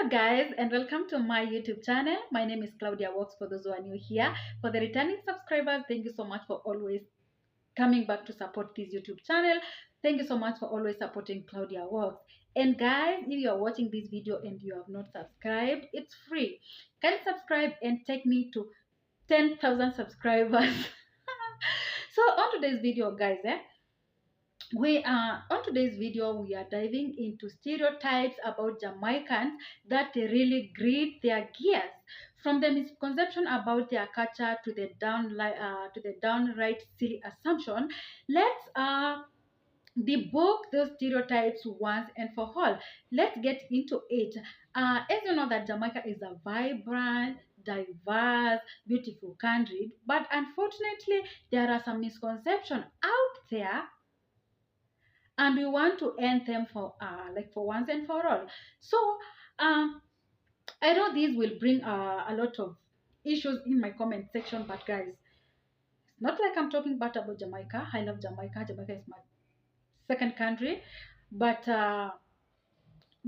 Hello guys, and welcome to my YouTube channel. My name is Claudia Walks for those who are new here. For the returning subscribers, thank you so much for always coming back to support this YouTube channel. Thank you so much for always supporting Claudia Walks. And guys, if you are watching this video and you have not subscribed, it's free. Can you subscribe and take me to 10,000 subscribers? So on today's video, guys, we are diving into stereotypes about Jamaicans that really grind their gears, from the misconception about their culture to the downright silly assumption. Let's debunk those stereotypes once and for all. Let's get into it. As you know that Jamaica is a vibrant, diverse, beautiful country, but unfortunately there are some misconceptions out there, and we want to end them for once and for all. So I know these will bring a lot of issues in my comment section, but guys, it's not like I'm talking bad about Jamaica. I love Jamaica. Jamaica is my second country, but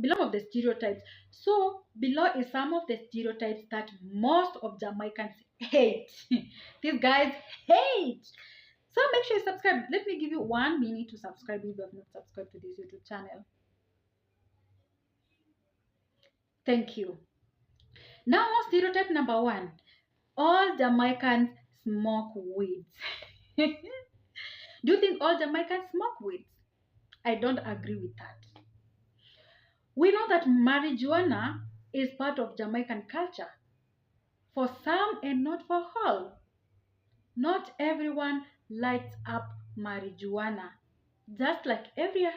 below of the stereotypes. So below is some of the stereotypes that most of Jamaicans hate. These guys hate. So make sure you subscribe. Let me give you 1 minute to subscribe if you have not subscribed to this YouTube channel. Thank you. Now, stereotype number 1. All Jamaicans smoke weeds. Do you think all Jamaicans smoke weeds? I don't agree with that. We know that marijuana is part of Jamaican culture. For some and not for all. Not everyone lights up marijuana. Just like everywhere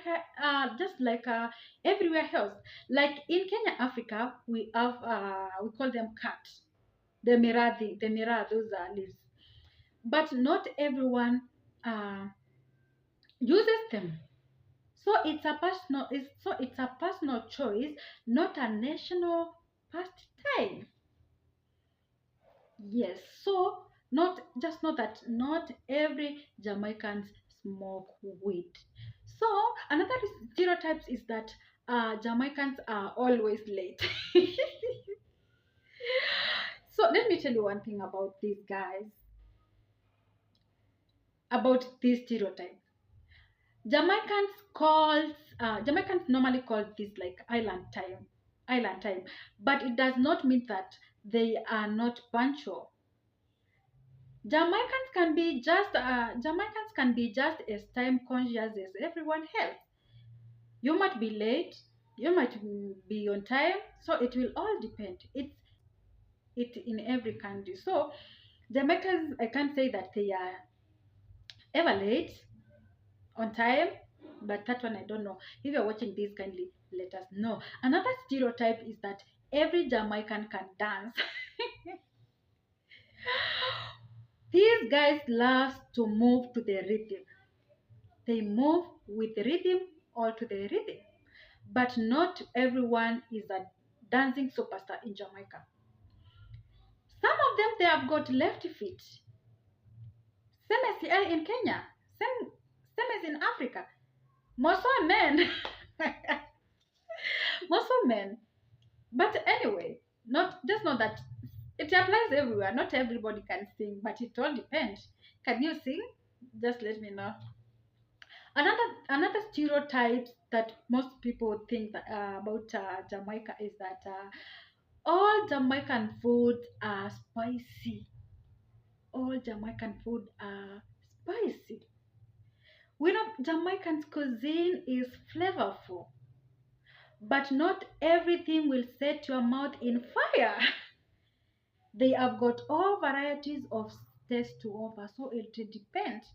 else. Like in Kenya, Africa, we have we call them cat, the miradi, those are leaves. But not everyone uses them. So it's a personal choice, not a national pastime. Yes, so not that not every Jamaicans smoke weed. So another stereotypes is that Jamaicans are always late. So let me tell you one thing about these guys, about this stereotype. Jamaicans normally call this like island time, but it does not mean that they are not punctual. Jamaicans can be just as time conscious as everyone else. You might be late, you might be on time, so it will all depend. It's in every country. So Jamaicans, I can't say that they are ever late, on time, but that one I don't know. If you're watching this, kindly let us know. Another stereotype is that every Jamaican can dance. These guys love to move to the rhythm. They move with the rhythm or to the rhythm. But not everyone is a dancing superstar in Jamaica. Some of them, they have got left feet. Same as here in Kenya. Same as in Africa. Most are men. Most are men. But anyway, just know that it applies everywhere. Not everybody can sing, but it all depends. Can you sing? Just let me know. Another stereotype that most people think that, about Jamaica is that all Jamaican food are spicy. All Jamaican food are spicy. We know Jamaican's cuisine is flavorful, but not everything will set your mouth in fire. They have got all varieties of taste to offer, so it depends.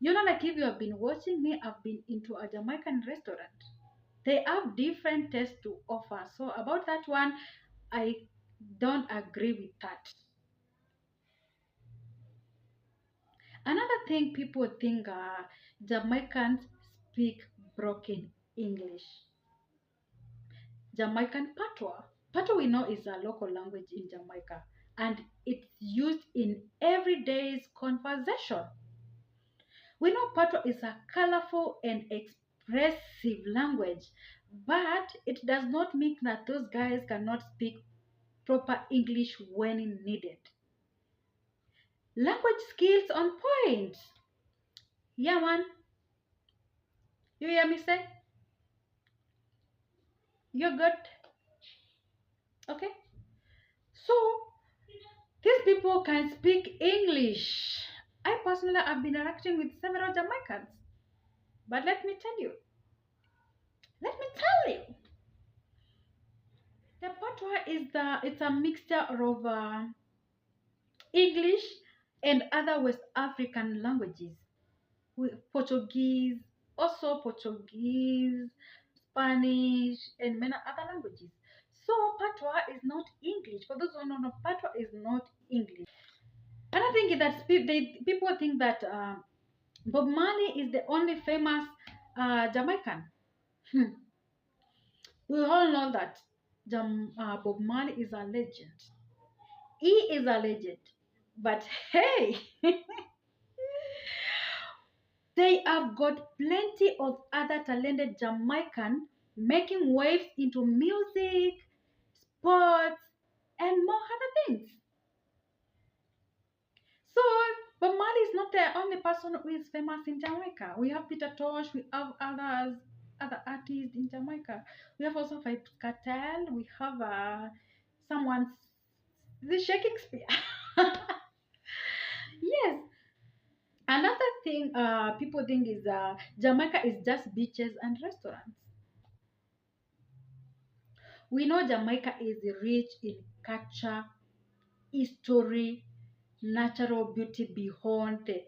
You know, like if you have been watching me, I've been into a Jamaican restaurant. They have different tastes to offer. So about that one, I don't agree with that. Another thing people think Jamaicans speak broken English. Jamaican patois. Patois we know is a local language in Jamaica, and it's used in everyday's conversation. We know patois is a colorful and expressive language, But it does not mean that those guys cannot speak proper English when needed. Language skills on point. Yeah, man. You hear me say? You're good. Okay. So these people can speak English. I personally have been interacting with several Jamaicans. But let me tell you, the patois it's a mixture of English and other West African languages. Portuguese, also Portuguese, Spanish, and many other languages. So patois is not English. For those who don't know, patois is not English. Another thing is that people think that Bob Marley is the only famous Jamaican. Hmm. We all know that Bob Marley is a legend. He is a legend. But hey, they have got plenty of other talented Jamaican making waves into music, sports, and more other things. So Bob Marley is not the only person who is famous in Jamaica. We have Peter Tosh, we have other artists in Jamaica. We have also Vybz Kartel, we have someone, the Shakespeare. Yes. Another thing people think is Jamaica is just beaches and restaurants. We know Jamaica is rich in culture, history, natural beauty beyond the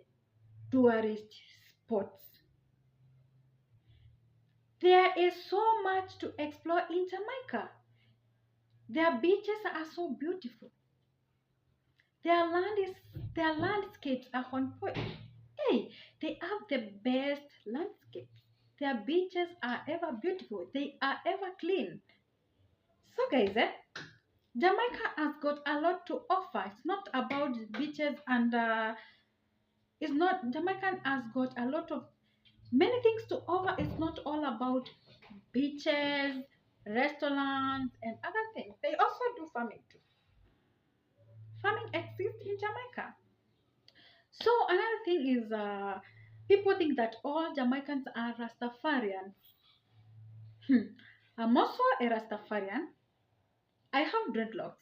tourist spots. There is so much to explore in Jamaica. Their beaches are so beautiful. Their land is their landscapes are on point. Hey, they have the best landscapes. Their beaches are ever beautiful. They are ever clean. So guys, Jamaica has got a lot to offer. It's not about beaches and it's not Jamaican has got a lot of many things to offer. It's not all about beaches, restaurants, and other things. They also do farming too. Farming exists in Jamaica. So another thing is people think that all Jamaicans are Rastafarian. I'm also a Rastafarian. I have dreadlocks,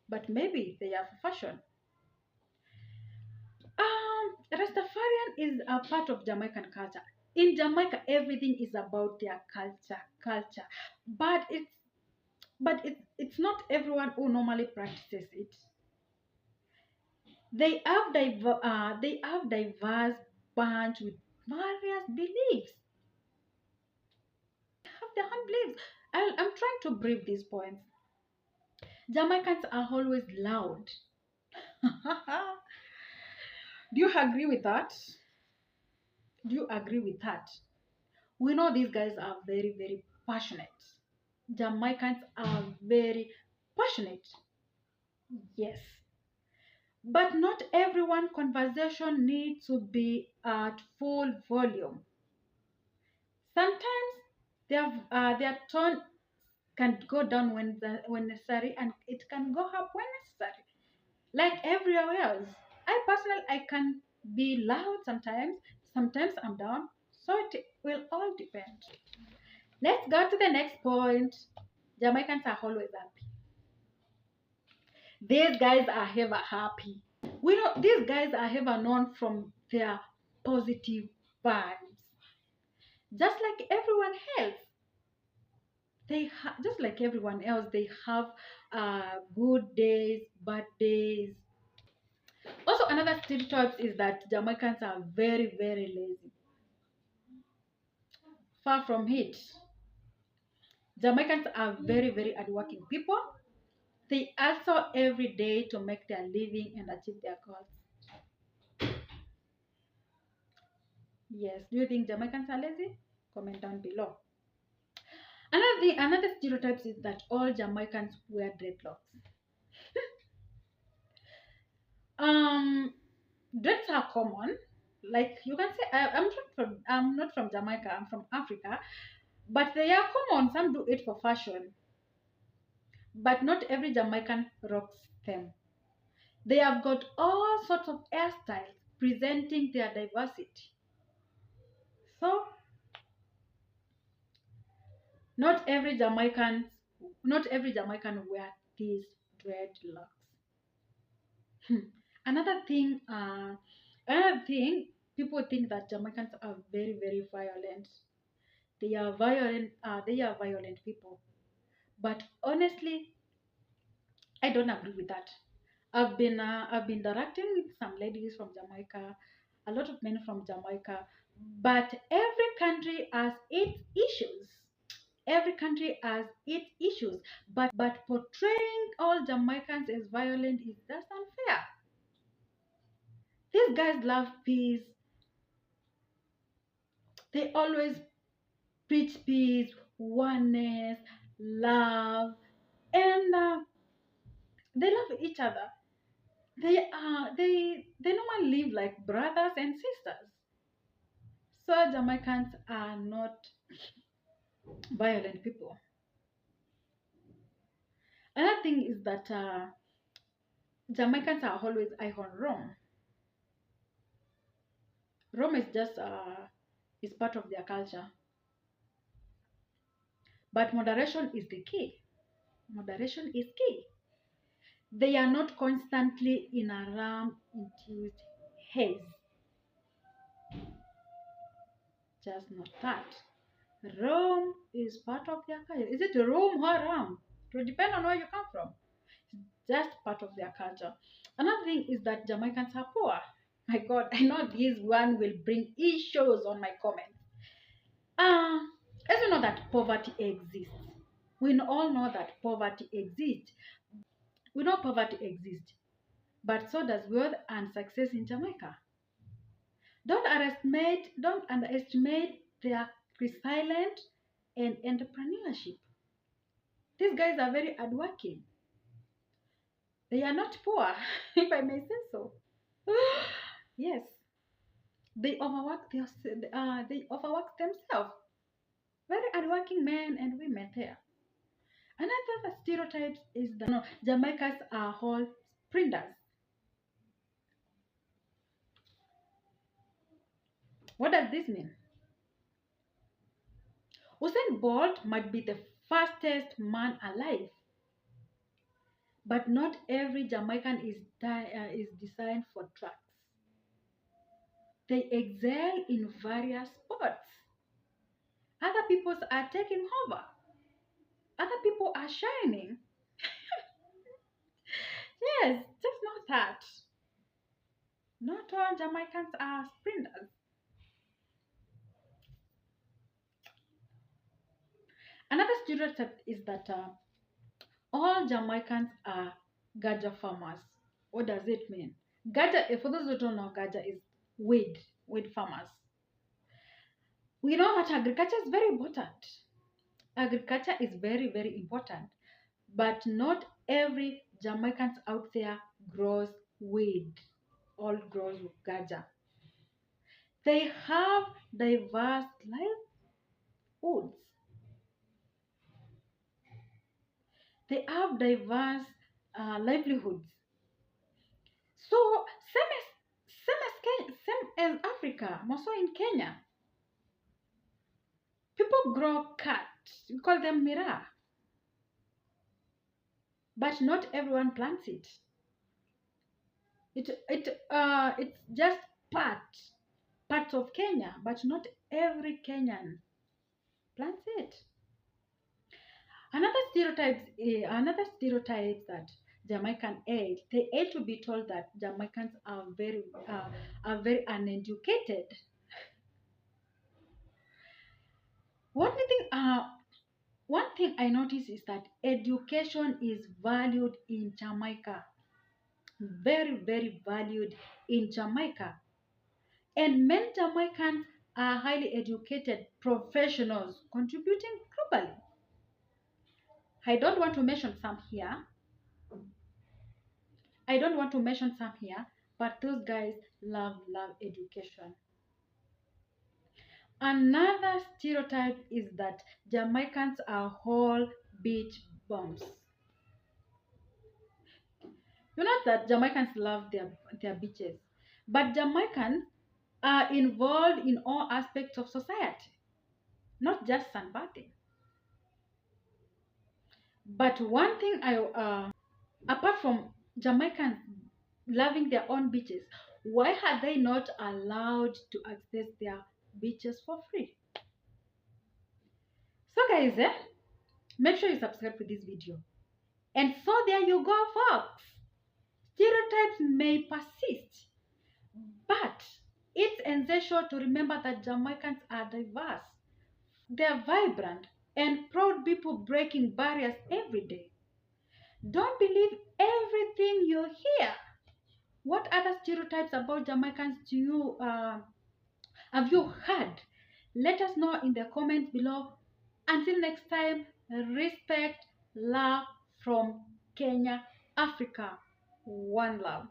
but maybe they are for fashion. Rastafarian is a part of Jamaican culture. In Jamaica, everything is about their culture. But it's not everyone who normally practices it. They have diverse bunch with various beliefs. Have their own beliefs. I'm trying to brief these points. Jamaicans are always loud. Do you agree with that? Do you agree with that? We know these guys are very, very passionate. Jamaicans are very passionate. Yes. But not everyone conversation needs to be at full volume. Sometimes their tone can go down when necessary, and it can go up when necessary. Like everywhere else. I personally I can be loud sometimes. Sometimes I'm down. So it will all depend. Let's go to the next point. Jamaicans are always happy. These guys are ever happy. We know these guys are ever known from their positive vibes. Just like everyone else, just like everyone else, they have good days, bad days. Also, another stereotype is that Jamaicans are very, very lazy. Far from it. Jamaicans are very, very hardworking people. They hustle every day to make their living and achieve their goals. Yes. Do you think Jamaicans are lazy? Comment down below. Another stereotype is that all Jamaicans wear dreadlocks. Um, Dreads are common. Like you can say, I'm not from Jamaica. I'm from Africa. But they are common. Some do it for fashion, but not every Jamaican rocks them. They have got all sorts of hairstyles presenting their diversity. So not every Jamaican, not every Jamaican wear these dreadlocks. Another thing, another thing, people think that Jamaicans are very, very violent. They are violent. They are violent people. But honestly, I don't agree with that. I've been interacting with some ladies from Jamaica, a lot of men from Jamaica, but every country has its issues. Every country has its issues, but portraying all Jamaicans as violent is just unfair. These guys love peace. They always preach peace, oneness, love, and they love each other. They normally live like brothers and sisters. So Jamaicans are not violent people. Another thing is that Jamaicans are always high on rum. Rum is just is part of their culture, but moderation is the key. Moderation is key. They are not constantly in a rum-induced haze. Just not that. Rum is part of their culture. Is it rum or rum? It will depend on where you come from. Just part of their culture. Another thing is that Jamaicans are poor. My God, I know this one will bring issues on my comments. Uh, as you know that poverty exists. We all know that poverty exists. We know poverty exists, but so does wealth and success in Jamaica. Don't underestimate their resilience and entrepreneurship. These guys are very hardworking. They are not poor, if I may say so. Yes, they overwork themselves. Very hardworking men and women there. Another stereotype is that no, Jamaicans are all sprinters. What does this mean? Usain Bolt might be the fastest man alive, but not every Jamaican is designed for tracks. They excel in various sports. Other people are taking over. Other people are shining. Yes, just not that. Not all Jamaicans are sprinters. Another stereotype is that all Jamaicans are gaja farmers. What does it mean? Gaja, for those who don't know, gaja is weed farmers. We know that agriculture is very important. Agriculture is very, very important. But not every Jamaicans out there grows weed. All grows gaja. They have diverse livelihoods. They have diverse livelihoods. So same as Africa, more so in Kenya, people grow cat. We call them miraa, but not everyone plants it. It's just parts of Kenya, but not every Kenyan plants it. Another stereotype that Jamaican age, they age to be told that Jamaicans are very uneducated. One thing one thing I notice is that education is valued in Jamaica, very very valued in Jamaica, and many Jamaicans are highly educated professionals contributing globally. I don't want to mention some here. I don't want to mention some here, but those guys love education. Another stereotype is that Jamaicans are whole beach bums. You know that Jamaicans love their beaches, but Jamaicans are involved in all aspects of society, not just sunbathing. But one thing apart from Jamaicans loving their own beaches, why are they not allowed to access their beaches for free? So guys, make sure you subscribe to this video. And so there you go, folks. Stereotypes may persist, but it's essential to remember that Jamaicans are diverse. They're vibrant and proud people breaking barriers every day. Don't believe everything you hear. What other stereotypes about Jamaicans do you have you heard? Let us know in the comments below. Until next time, respect, love from Kenya, Africa. One love.